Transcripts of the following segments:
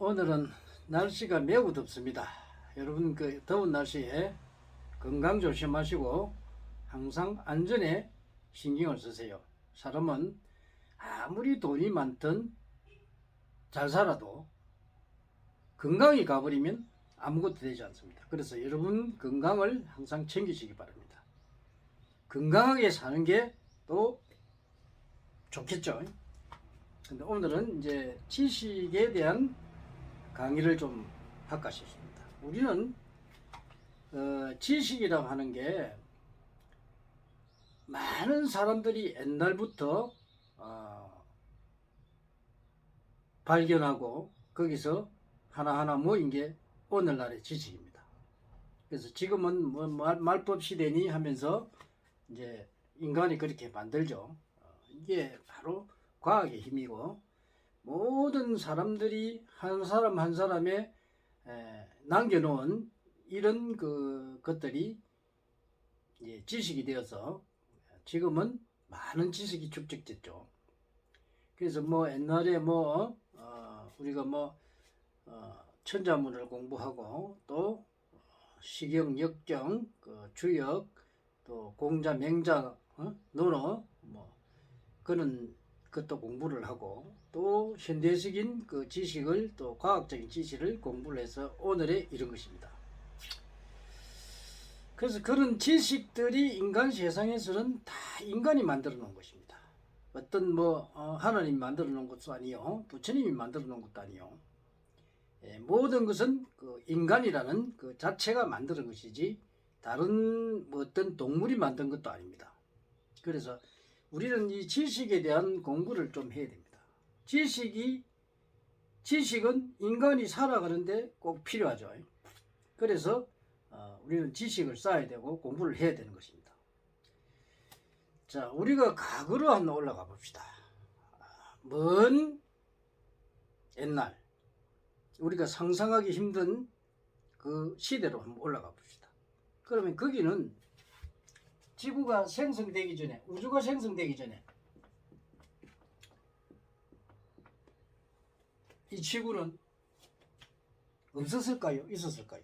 오늘은 날씨가 매우 덥습니다. 여러분 그 더운 날씨에 건강 조심하시고 항상 안전에 신경을 쓰세요. 사람은 아무리 돈이 많든 잘 살아도 건강이 가버리면 아무것도 되지 않습니다. 그래서 여러분 건강을 항상 챙기시기 바랍니다. 건강하게 사는 게 또 좋겠죠. 근데 오늘은 이제 지식에 대한 강의를 좀 할까 싶습니다. 우리는 지식이라고 하는 게 많은 사람들이 옛날부터 발견하고 거기서 하나하나 모인 게 오늘날의 지식입니다. 그래서 지금은 뭐 말법 시대니 하면서 이제 인간이 그렇게 만들죠. 이게 바로 과학의 힘이고 모든 사람들이 한 사람 한 사람의 남겨놓은 이런 것들이 이제 지식이 되어서 지금은 많은 지식이 축적됐죠. 그래서 뭐 옛날에 우리가 천자문을 공부하고 또 시경, 역경, 주역, 또 공자, 맹자, 논어 그런 것도 공부를 하고 또 현대적인 그 지식을 또 과학적인 지식을 공부를 해서 오늘에 이런 것입니다. 그래서 그런 지식들이 인간 세상에서는 다 인간이 만들어 놓은 것입니다. 어떤 하나님이 만들어 놓은 것도 아니요, 부처님이 만들어 놓은 것도 아니요. 모든 것은 그 인간이라는 그 자체가 만드는 것이지 다른 어떤 동물이 만든 것도 아닙니다. 그래서 우리는 이 지식에 대한 공부를 좀 해야 됩니다. 지식은 인간이 살아가는데 꼭 필요하죠. 그래서 우리는 지식을 쌓아야 되고 공부를 해야 되는 것입니다. 자, 우리가 과거로 한번 올라가 봅시다. 먼 옛날 우리가 상상하기 힘든 그 시대로 한번 올라가 봅시다. 그러면 거기는 지구가 생성되기 전에, 우주가 생성되기 전에 이 지구는 없었을까요? 있었을까요?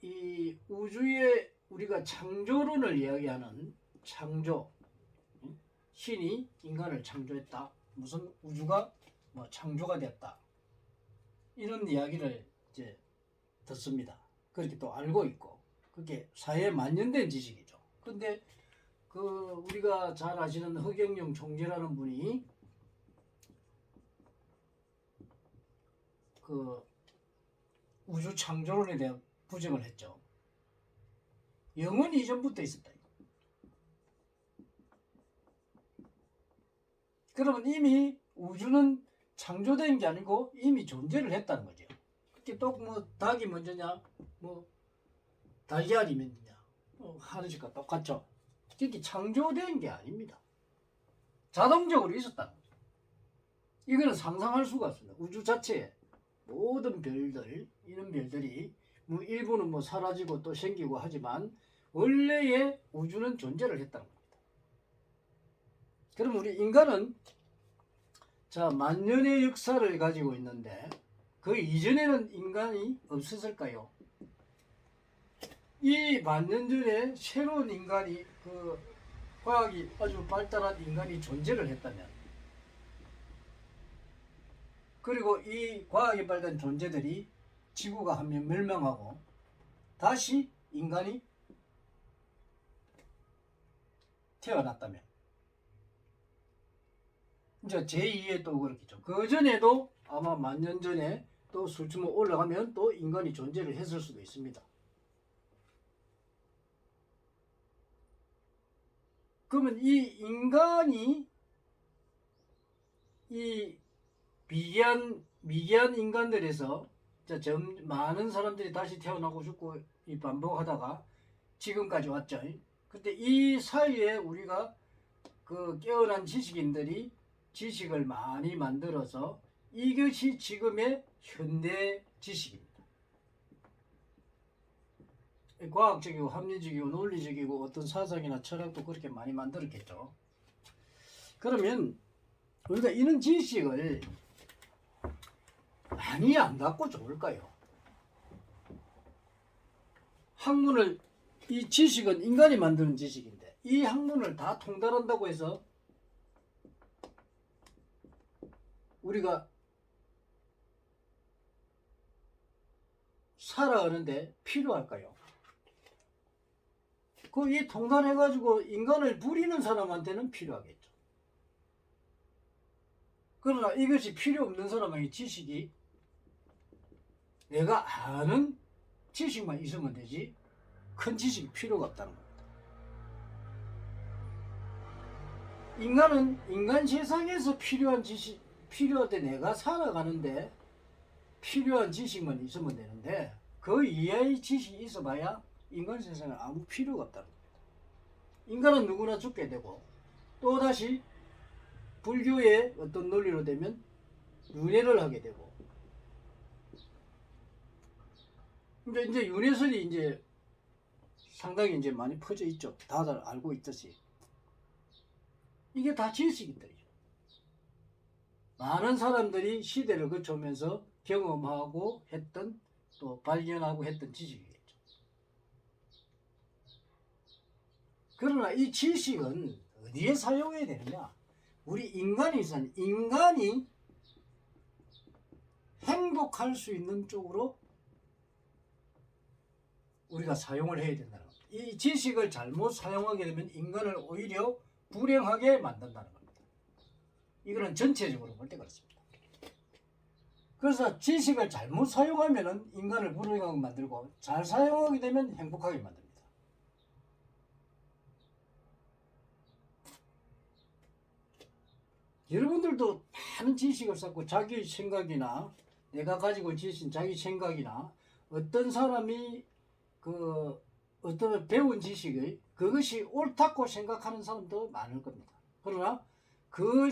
이 우주의 우리가 창조론을 이야기하는 창조, 신이 인간을 창조했다. 무슨 우주가 창조가 됐다. 이런 이야기를 이제 듣습니다. 그렇게 또 알고 있고 그게 사회에 만연된 지식이죠. 근데 우리가 잘 아시는 허경영 총재라는 분이 우주 창조론에 대한 부정을 했죠. 영원히 이전부터 있었다. 그러면 이미 우주는 창조된 게 아니고 이미 존재를 했다는 거죠. 그게 또 닭이 먼저냐, 달걀이 먼저냐, 하늘색과 똑같죠. 그게 창조된 게 아닙니다. 자동적으로 있었다는 거죠. 이거는 상상할 수가 없습니다. 우주 자체에 모든 별들, 이런 별들이 일부는 사라지고 또 생기고 하지만 원래의 우주는 존재를 했다는 겁니다. 그럼 우리 인간은 만년의 역사를 가지고 있는데 그 이전에는 인간이 없었을까요? 이 만년 전에 새로운 인간이 과학이 아주 발달한 인간이 존재를 했다면, 그리고 이 과학이 발달한 존재들이 지구가 하면 멸망하고 다시 인간이 태어났다면, 이제 제2의 또 그렇겠죠. 그 전에도 아마 만년 전에 또 수치로 올라가면 또 인간이 존재를 했을 수도 있습니다. 그러면 이 인간이 이 미개한 인간들에서 많은 사람들이 다시 태어나고 죽고 반복하다가 지금까지 왔죠. 근데 이 사이에 우리가 깨어난 지식인들이 지식을 많이 만들어서 이것이 지금의 현대 지식입니다. 과학적이고 합리적이고 논리적이고 어떤 사상이나 철학도 그렇게 많이 만들었겠죠. 그러면 우리가 이런 지식을 많이 안 갖고 좋을까요? 학문을, 이 지식은 인간이 만드는 지식인데 이 학문을 다 통달한다고 해서 우리가 살아가는데 필요할까요? 이 통달해가지고 인간을 부리는 사람한테는 필요하겠죠. 그러나 이것이 필요 없는 사람에게 지식이, 내가 아는 지식만 있으면 되지 큰 지식이 필요가 없다는 겁니다. 인간은 인간 세상에서 필요한 지식, 필요한데 내가 살아가는데 필요한 지식만 있으면 되는데 그 이하의 지식이 있어봐야 인간 세상에 아무 필요가 없다는 겁니다. 인간은 누구나 죽게 되고 또다시 불교의 어떤 논리로 되면 윤회를 하게 되고, 근데 이제 윤회설이 이제 상당히 이제 많이 퍼져 있죠. 다들 알고 있듯이 이게 다 지식들이죠. 많은 사람들이 시대를 거쳐오면서 경험하고 했던, 또 발견하고 했던 지식이겠죠. 그러나 이 지식은 어디에 사용해야 되느냐? 우리 인간이 행복할 수 있는 쪽으로 우리가 사용을 해야 된다는 겁니다. 이 지식을 잘못 사용하게 되면 인간을 오히려 불행하게 만든다는 겁니다. 이거는 전체적으로 볼 때 그렇습니다. 그래서 지식을 잘못 사용하면 인간을 불행하게 만들고 잘 사용하게 되면 행복하게 만듭니다. 여러분들도 많은 지식을 쌓고 자기 생각이나 내가 가지고 지신 자기 생각이나 어떤 사람이 어떤 배운 지식의 그것이 옳다고 생각하는 사람도 많을 겁니다. 그러나 그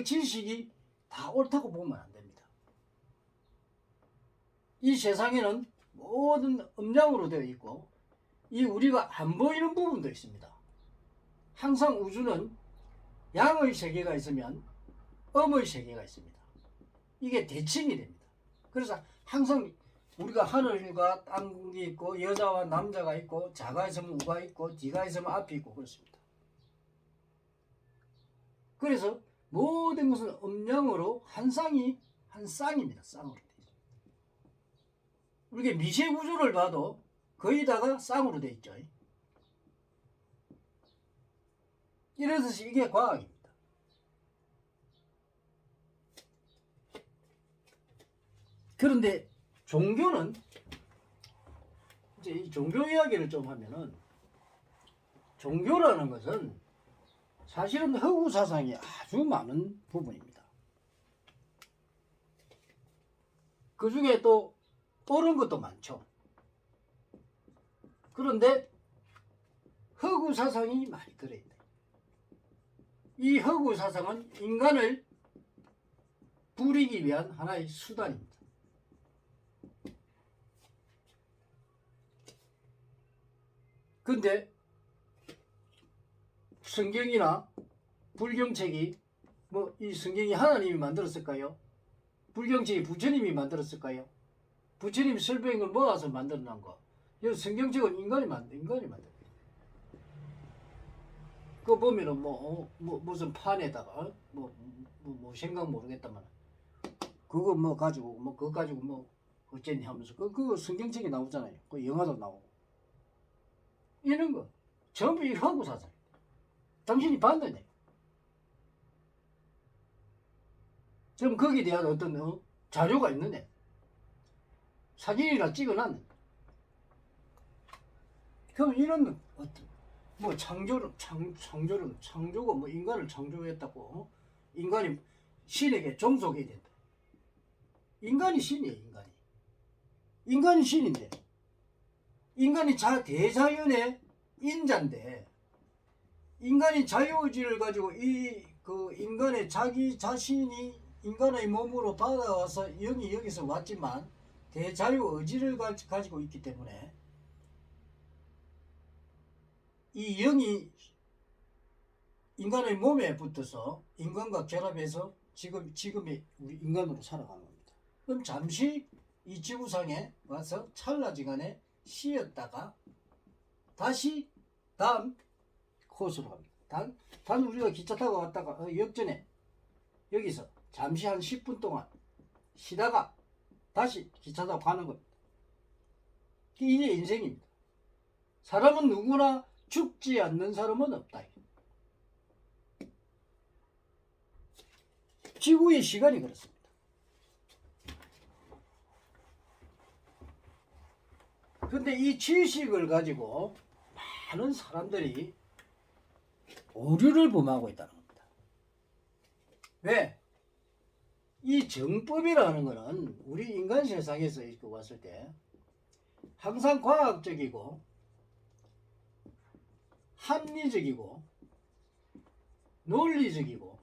지식이 다 옳다고 보면 안 됩니다. 이 세상에는 모든 음량으로 되어 있고 이 우리가 안 보이는 부분도 있습니다. 항상 우주는 양의 세계가 있으면 음의 세계가 있습니다. 이게 대칭이 됩니다. 그래서 항상 우리가 하늘과 땅이 있고 여자와 남자가 있고 자가 있으면 우가 있고 뒤가 있으면 앞이 있고 그렇습니다. 그래서 모든 것은 음량으로 한 쌍입니다. 쌍으로 되어 있습니다. 우리가 미세 구조를 봐도 거의 다가 쌍으로 되어 있죠. 이래서 이게 과학입니다. 그런데 종교는, 이제 이 종교 이야기를 좀 하면은, 종교라는 것은 사실은 허구 사상이 아주 많은 부분입니다. 그 중에 또 옳은 것도 많죠. 그런데 허구 사상이 많이 들어있다. 이 허구 사상은 인간을 부리기 위한 하나의 수단입니다. 근데 성경이나 불경책이 이 성경이 하나님이 만들었을까요? 불경책이 부처님이 만들었을까요? 부처님이 설명을 모아서 만들어낸 거. 이 성경책은 인간이 만든. 그거 보면은 무슨 판에다가 생각 모르겠다만 그거 가지고 그거 가지고 어쨌니 하면서 그거 성경책이 나오잖아요. 그 영화도 나오고. 이런 거 전부 이 허구 사상. 당신이 반대네. 그럼 거기에 대한 어떤 자료가 있느냐? 사진이나 찍어놨네. 그럼 이런 창조가 인간을 창조했다고 인간이 신에게 종속해야 된다. 인간이 신이에요. 인간이 신인데 인간이 대자연의 인자인데 인간이 자유의지를 가지고 인간의 자기 자신이 인간의 몸으로 받아와서 영이 여기서 왔지만 대자유의지를 가지고 있기 때문에 이 영이 인간의 몸에 붙어서 인간과 결합해서 지금의 우리 인간으로 살아가는 겁니다. 그럼 잠시 이 지구상에 와서 찰나지간에 쉬었다가 다시 다음 코스로 갑니다. 단 우리가 기차 타고 왔다가 역전에 여기서 잠시 한 10분 동안 쉬다가 다시 기차 타고 가는 겁니다. 이게 인생입니다. 사람은 누구나 죽지 않는 사람은 없다. 지구의 시간이 그렇습니다. 그런데 이 지식을 가지고 많은 사람들이 오류를 범하고 있다는 겁니다. 왜? 이 정법이라는 것은 우리 인간 세상에서 이렇게 왔을 때 항상 과학적이고 합리적이고 논리적이고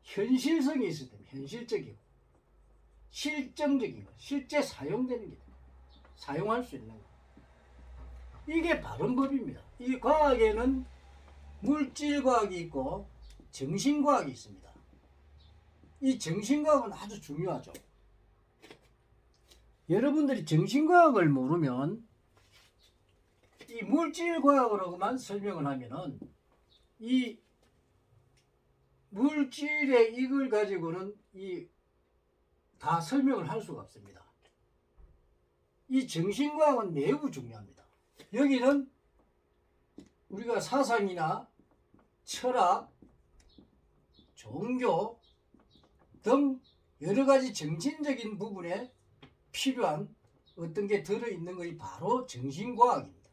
현실성이 있을 때 현실적이고 실정적인 거, 실제 사용되는 게 사용할 수 있는 거. 이게 바른 법입니다. 이 과학에는 물질과학이 있고 정신과학이 있습니다. 이 정신과학은 아주 중요하죠. 여러분들이 정신과학을 모르면 이 물질과학으로만 설명을 하면은 이 물질의 이걸 가지고는 다 설명을 할 수가 없습니다. 이 정신과학은 매우 중요합니다. 여기는 우리가 사상이나 철학, 종교 등 여러 가지 정신적인 부분에 필요한 어떤 게 들어있는 것이 바로 정신과학입니다.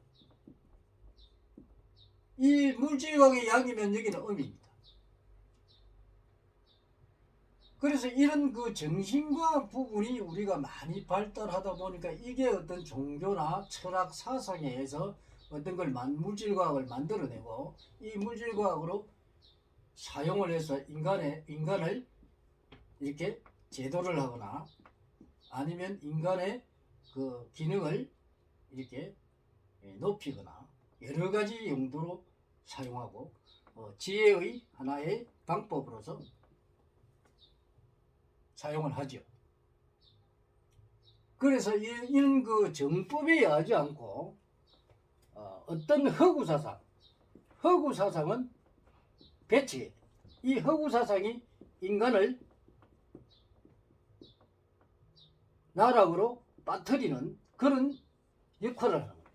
이 물질과학의 양이면 여기는 음입니다. 그래서 이런 그 정신과학 부분이 우리가 많이 발달하다 보니까 이게 어떤 종교나 철학 사상에 의해서 어떤 걸 물질과학을 만들어내고 이 물질과학으로 사용을 해서 인간을 이렇게 제도를 하거나 아니면 인간의 그 기능을 이렇게 높이거나 여러 가지 용도로 사용하고 지혜의 하나의 방법으로서 사용을 하죠. 그래서 이런 그 정법에 의하지 않고 어떤 허구사상은 배치, 이 허구사상이 인간을 나락으로 빠뜨리는 그런 역할을 하는 겁니다.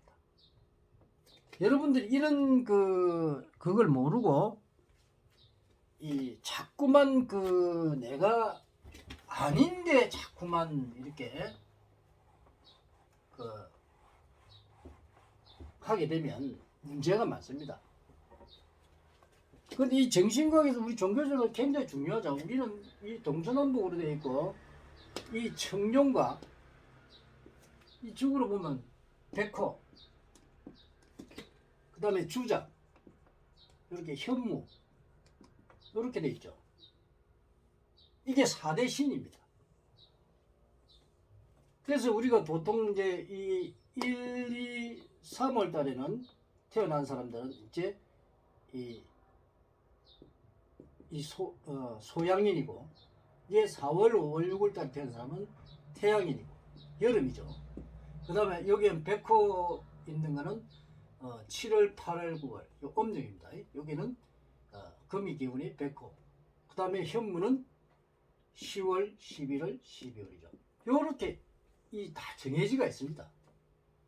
여러분들이 이런 그걸 모르고 자꾸만 내가 아닌데 자꾸만 이렇게 하게 되면 문제가 많습니다. 그런데 이 정신과학에서 우리 종교적으로 굉장히 중요하죠. 우리는 이 동서남북으로 되어 있고 이 청룡과 이쪽으로 보면 백호, 그 다음에 주작, 이렇게 현무 이렇게 되어 있죠. 이게 4대 신입니다. 그래서 우리가 보통 이제 이 1, 2, 3월 달에는 태어난 사람들은 이제 소양인이고, 이제 4월, 5월, 6월 달 태어난 사람은 태양인이고, 여름이죠. 그 다음에 여기엔 백호 있는 거는 7월, 8월, 9월, 요 음력입니다. 여기는 금이 기운이 백호. 그 다음에 현무는 10월, 11월, 12월이죠. 요렇게 다 정해지가 있습니다.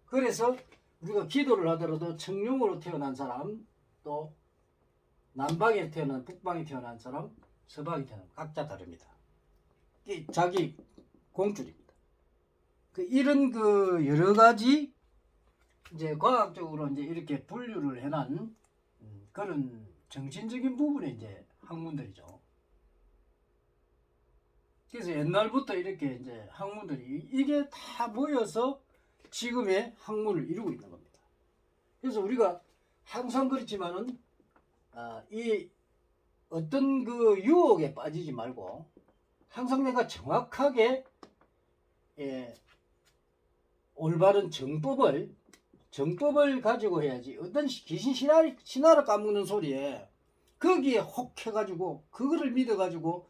그래서 우리가 기도를 하더라도 청룡으로 태어난 사람, 또 남방에 태어난, 북방에 태어난 사람, 서방에 태어난 각자 다릅니다. 자기 공줄입니다. 이런 여러 가지 이제 과학적으로 이제 이렇게 분류를 해놓은 그런 정신적인 부분의 이제 학문들이죠. 그래서 옛날부터 이렇게 이제 학문들이 이게 다 모여서 지금의 학문을 이루고 있는 겁니다. 그래서 우리가 항상 그렇지만은 이 어떤 유혹에 빠지지 말고 항상 내가 정확하게 올바른 정법을 가지고 해야지. 어떤 귀신 신화를 까먹는 소리에 거기에 혹해가지고 그거를 믿어가지고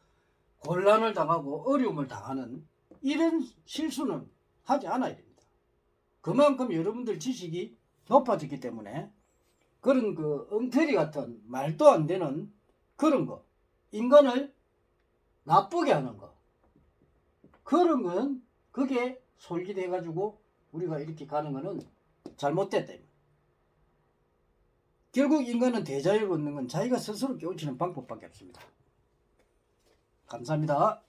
곤란을 당하고 어려움을 당하는 이런 실수는 하지 않아야 됩니다. 그만큼 여러분들 지식이 높아졌기 때문에 그런 그 엉터리 같은 말도 안 되는 그런 거, 인간을 나쁘게 하는 거, 그런 건 그게 솔깃해가지고 우리가 이렇게 가는 거는 잘못됐다. 결국 인간은 대자유를 얻는 건 자기가 스스로 깨우치는 방법밖에 없습니다. 감사합니다.